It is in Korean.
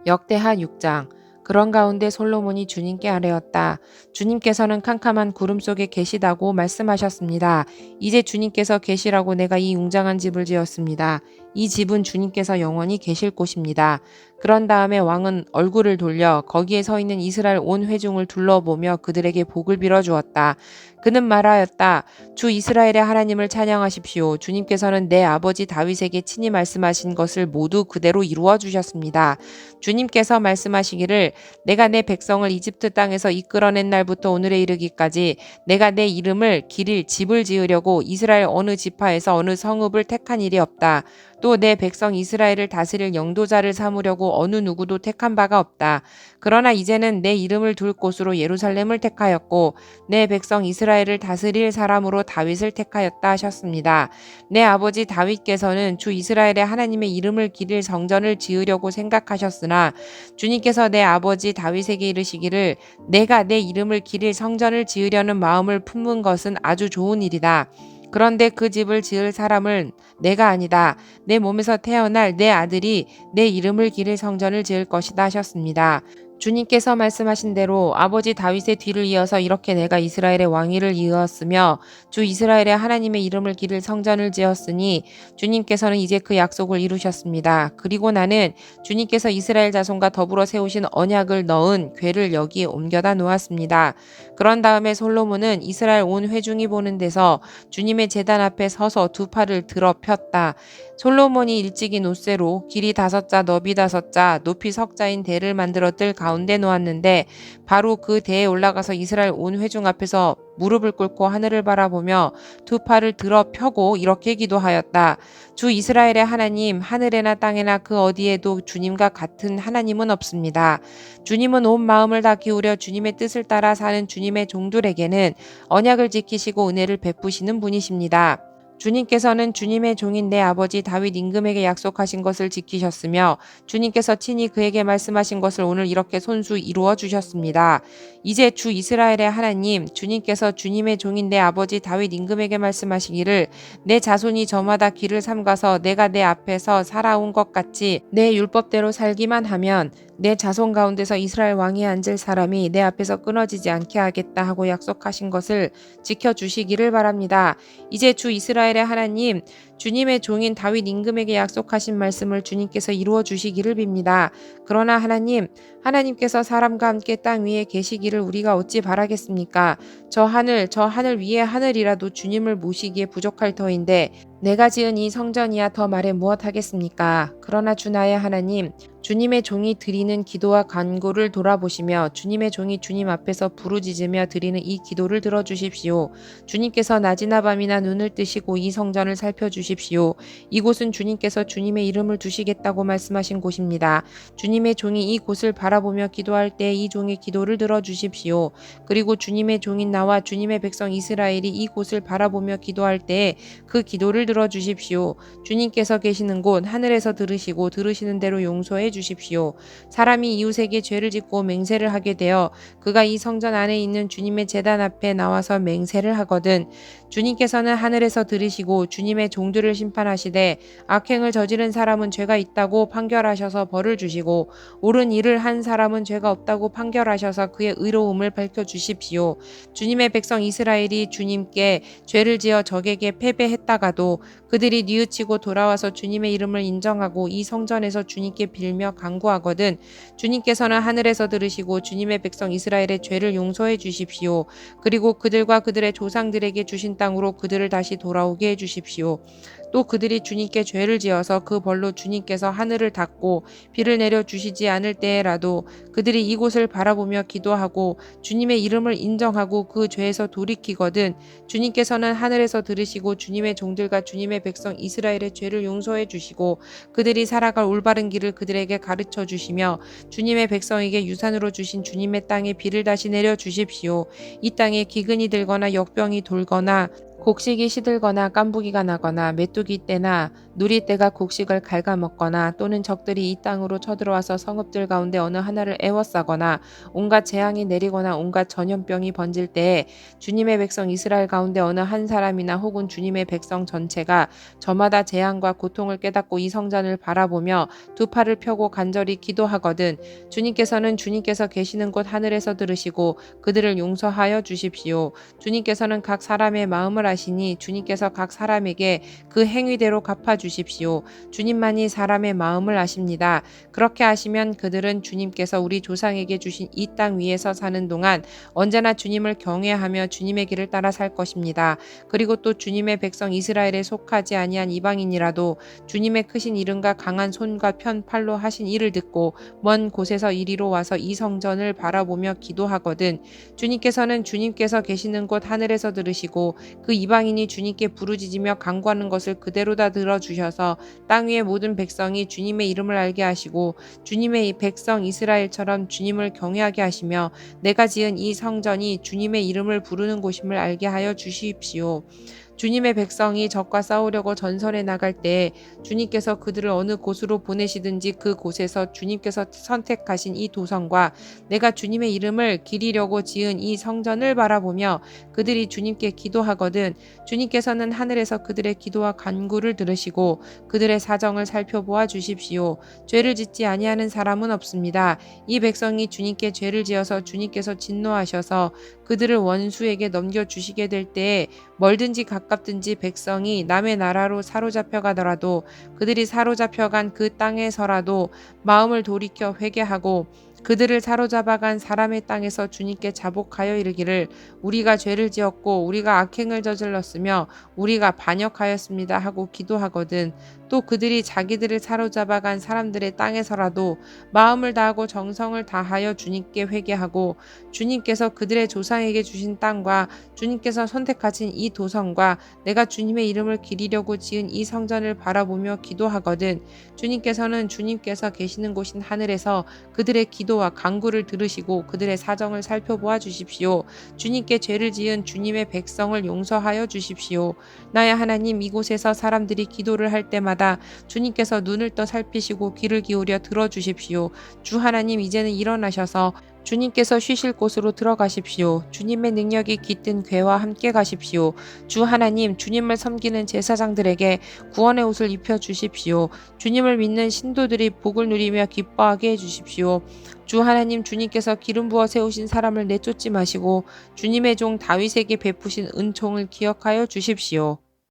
역대하 6장. 그런 가운데 솔로몬이 주님께 아뢰었다. 주님께서는 캄캄한 구름 속에 계시다고 말씀하셨습니다. 이제 주님께서 계시라고 내가 이 웅장한 집을 지었습니다. 이 집은 주님께서 영원히 계실 곳입니다. 그런 다음에 왕은 얼굴을 돌려 거기에 서 있는 이스라엘 온 회중을 둘러보며 그들에게 복을 빌어 주었다. 그는 말하였다. 주 이스라엘의 하나님을 찬양하십시오. 주님께서는 내 아버지 다윗에게 친히 말씀하신 것을 모두 그대로 이루어 주셨습니다. 주님께서 말씀하시기를 내가 내 백성을 이집트 땅에서 이끌어낸 날부터 오늘에 이르기까지 내가 내 이름을 기릴 집을 지으려고 이스라엘 어느 지파에서 어느 성읍을 택한 일이 없다. 또 내 백성 이스라엘을 다스릴 영도자를 삼으려고 어느 누구도 택한 바가 없다. 그러나 이제는 내 이름을 둘 곳으로 예루살렘을 택하였고 내 백성 이스라엘을 다스릴 사람으로 다윗을 택하였다 하셨습니다. 내 아버지 다윗께서는 주 이스라엘의 하나님의 이름을 기릴 성전을 지으려고 생각하셨으나 주님께서 내 아버지 다윗에게 이르시기를 내가 내 이름을 기릴 성전을 지으려는 마음을 품은 것은 아주 좋은 일이다. 그런데 그 집을 지을 사람은 내가 아니다. 내 몸에서 태어날 내 아들이 내 이름을 기릴 성전을 지을 것이다 하셨습니다. 주님께서 말씀하신 대로 아버지 다윗의 뒤를 이어서 이렇게 내가 이스라엘의 왕위를 이었으며 주 이스라엘의 하나님의 이름을 기릴 성전을 지었으니 주님께서는 이제 그 약속을 이루셨습니다. 그리고 나는 주님께서 이스라엘 자손과 더불어 세우신 언약을 넣은 궤를 여기에 옮겨다 놓았습니다. 그런 다음에 솔로몬은 이스라엘 온 회중이 보는 데서 주님의 제단 앞에 서서 두 팔을 들어 폈다. 솔로몬이 일찍이 놋쇠로 길이 5자 너비 5자 높이 석자인 대를 만들어 뜰 가운데 놓았는데 바로 그 대에 올라가서 이스라엘 온 회중 앞에서 무릎을 꿇고 하늘을 바라보며 두 팔을 들어 펴고 이렇게 기도하였다. 주 이스라엘의 하나님, 하늘에나 땅에나 그 어디에도 주님과 같은 하나님은 없습니다. 주님은 온 마음을 다 기울여 주님의 뜻을 따라 사는 주님의 종들에게는 언약을 지키시고 은혜를 베푸시는 분이십니다. 주님께서는 주님의 종인 내 아버지 다윗 임금에게 약속하신 것을 지키셨으며 주님께서 친히 그에게 말씀하신 것을 오늘 이렇게 손수 이루어 주셨습니다. 이제 주 이스라엘의 하나님 주님께서 주님의 종인 내 아버지 다윗 임금에게 말씀하시기를 내 자손이 저마다 길을 삼가서 내가 내 앞에서 살아온 것 같이 내 율법대로 살기만 하면 내 자손 가운데서 이스라엘 왕위에 앉을 사람이 내 앞에서 끊어지지 않게 하겠다 하고 약속하신 것을 지켜주시기를 바랍니다. 이제 주 이스라엘의 하나님 주님의 종인 다윗 임금에게 약속하신 말씀을 주님께서 이루어 주시기를 빕니다. 그러나 하나님께서 사람과 함께 땅 위에 계시기를 우리가 어찌 바라겠습니까? 저 하늘 위에 하늘이라도 주님을 모시기에 부족할 터인데 내가 지은 이 성전이야 더 말해 무엇하겠습니까? 그러나 주 나의 하나님 주님의 종이 드리는 기도와 간구를 돌아보시며 주님의 종이 주님 앞에서 부르짖으며 드리는 이 기도를 들어주십시오. 주님께서 낮이나 밤이나 눈을 뜨시고 이 성전을 살펴주십시오. 이곳은 주님께서 주님의 이름을 두시겠다고 말씀하신 곳입니다. 주님의 종이 이 곳을 바라보며 기도할 때 이 종의 기도를 들어주십시오. 그리고 주님의 종인 나와 주님의 백성 이스라엘이 이 곳을 바라보며 기도할 때 그 기도를 들어주십시오. 주님께서 계시는 곳 하늘에서 들으시고 들으시는 대로 용서해 주십시오. 사람이 이웃에게 죄를 짓고 맹세를 하게 되어 그가 이 성전 안에 있는 주님의 제단 앞에 나와서 맹세를 하거든 주님께서는 하늘에서 들으시고 주님의 종들을 심판하시되 악행을 저지른 사람은 죄가 있다고 판결하셔서 벌을 주시고 옳은 일을 한 사람은 죄가 없다고 판결하셔서 그의 의로움을 밝혀주십시오. 주님의 백성 이스라엘이 주님께 죄를 지어 적에게 패배했다가도 그들이 뉘우치고 돌아와서 주님의 이름을 인정하고 이 성전에서 주님께 빌며 간구하거든 주님께서는 하늘에서 들으시고 주님의 백성 이스라엘의 죄를 용서해 주십시오. 그리고 그들과 그들의 조상들에게 주신 땅으로 그들을 다시 돌아오게 해 주십시오. 또 그들이 주님께 죄를 지어서 그 벌로 주님께서 하늘을 닫고 비를 내려 주시지 않을 때에라도 그들이 이곳을 바라보며 기도하고 주님의 이름을 인정하고 그 죄에서 돌이키거든 주님께서는 하늘에서 들으시고 주님의 종들과 주님의 백성 이스라엘의 죄를 용서해 주시고 그들이 살아갈 올바른 길을 그들에게 가르쳐 주시며 주님의 백성에게 유산으로 주신 주님의 땅에 비를 다시 내려 주십시오. 이 땅에 기근이 들거나 역병이 돌거나 곡식이 시들거나 깐부기가 나거나 메뚜기 떼나 누리 떼가 곡식을 갉아먹거나 또는 적들이 이 땅으로 쳐들어와서 성읍들 가운데 어느 하나를 애워싸거나 온갖 재앙이 내리거나 온갖 전염병이 번질 때에 주님의 백성 이스라엘 가운데 어느 한 사람이나 혹은 주님의 백성 전체가 저마다 재앙과 고통을 깨닫고 이 성전을 바라보며 두 팔을 펴고 간절히 기도하거든 주님께서는 주님께서 계시는 곳 하늘에서 들으시고 그들을 용서하여 주십시오. 주님께서는 각 사람의 마음을 아시니 주님께서 각 사람에게 그 행위대로 갚아주십시오. 주님만이 사람의 마음을 아십니다. 그렇게 하시면 그들은 주님께서 우리 조상에게 주신 이 땅 위에서 사는 동안 언제나 주님을 경외하며 주님의 길을 따라 살 것입니다. 그리고 또 주님의 백성 이스라엘에 속하지 아니한 이방인이라도 주님의 크신 이름과 강한 손과 편 팔로 하신 일을 듣고 먼 곳에서 이리로 와서 이 성전을 바라보며 기도하거든 주님께서는 주님께서 계시는 곳 하늘에서 들으시고 그 이방인이 주님께 부르짖으며 간구하는 것을 그대로다 들어주셔서 땅 위의 모든 백성이 주님의 이름을 알게 하시고 주님의 백성 이스라엘처럼 주님을 경외하게 하시며 내가 지은 이 성전이 주님의 이름을 부르는 곳임을 알게 하여 주십시오. 주님의 백성이 적과 싸우려고 전선에 나갈 때 주님께서 그들을 어느 곳으로 보내시든지 그 곳에서 주님께서 선택하신 이 도성과 내가 주님의 이름을 기리려고 지은 이 성전을 바라보며 그들이 주님께 기도하거든 주님께서는 하늘에서 그들의 기도와 간구를 들으시고 그들의 사정을 살펴보아 주십시오. 죄를 짓지 아니하는 사람은 없습니다. 이 백성이 주님께 죄를 지어서 주님께서 진노하셔서 그들을 원수에게 넘겨주시게 될 때에 멀든지 가깝든지 백성이 남의 나라로 사로잡혀 가더라도 그들이 사로잡혀간 그 땅에서라도 마음을 돌이켜 회개하고 그들을 사로잡아간 사람의 땅에서 주님께 자복하여 이르기를 우리가 죄를 지었고 우리가 악행을 저질렀으며 우리가 반역하였습니다 하고 기도하거든 또 그들이 자기들을 사로잡아간 사람들의 땅에서라도 마음을 다하고 정성을 다하여 주님께 회개하고 주님께서 그들의 조상에게 주신 땅과 주님께서 선택하신 이 도성과 내가 주님의 이름을 기리려고 지은 이 성전을 바라보며 기도하거든 주님께서는 주님께서 계시는 곳인 하늘에서 그들의 기도와 간구를 들으시고 그들의 사정을 살펴보아 주십시오. 주님께 죄를 지은 주님의 백성을 용서하여 주십시오. 나의 하나님 이곳에서 사람들이 기도를 할 때마다 주님께서 눈을 떠 살피시고 귀를 기울여 들어주십시오. 주 하나님 이제는 일어나셔서 주님께서 쉬실 곳으로 들어가십시오. 주님의 능력이 깃든 궤와 함께 가십시오. 주 하나님 주님을 섬기는 제사장들에게 구원의 옷을 입혀 주십시오. 주님을 믿는 신도들이 복을 누리며 기뻐하게 해주십시오. 주 하나님 주님께서 기름 부어 세우신 사람을 내쫓지 마시고 주님의 종 다윗에게 베푸신 은총을 기억하여 주십시오.